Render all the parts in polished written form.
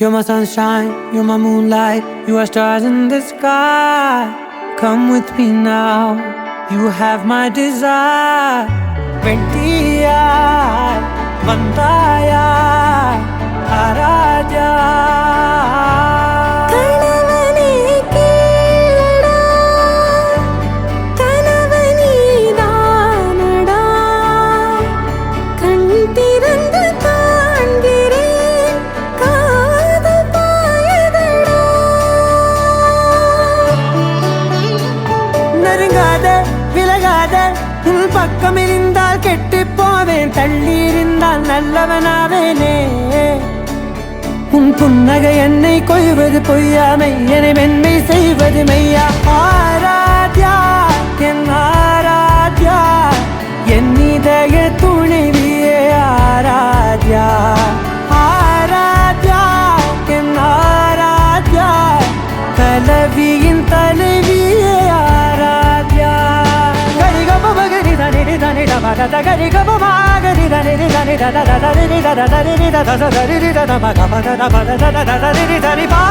You're my sunshine, you're my moonlight, you are stars in the sky. Come with me now, you have my desire. Vendiya, Vandaya, Aradya. உன் பக்கம் இருந்தால் கெட்டு போவேன், தள்ளி இருந்தால் நல்லவனாவேனே. உன் புன்னகை என்னை கொய்வது பொய்யாமை, என்னை மென்மை செய்வது மெய்யா. ஆராத்யா என் ஆராத்யா, என் இதய துணைவியே ஆராத்யா. ஆராத்யா என் Aradhya, கலவியின் தலைவியே Aradhya. Gari ga ba ma gari da ni da ni da da da da ni da da da ni da da da da ni da da ma ga ba da da ba da da da da ni da ni ba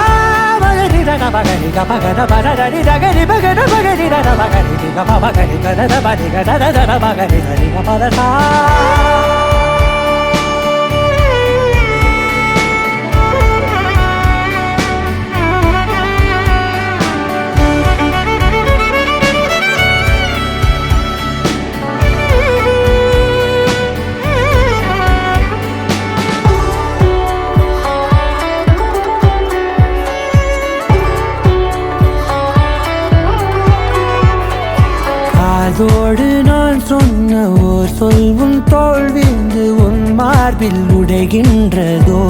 ma ni da na ba gari ga ba ga da ba da da ni da gari ba ga da ba gari da da ba gari ga ba ba gari ga da da ba ni ga da da da ba gari da ni ga ba da sa. அதோடு நான் சொன்ன ஓர் சொல் உன் தோல் வீழ்ந்து உன் மார்பில் உடைகின்றதோ.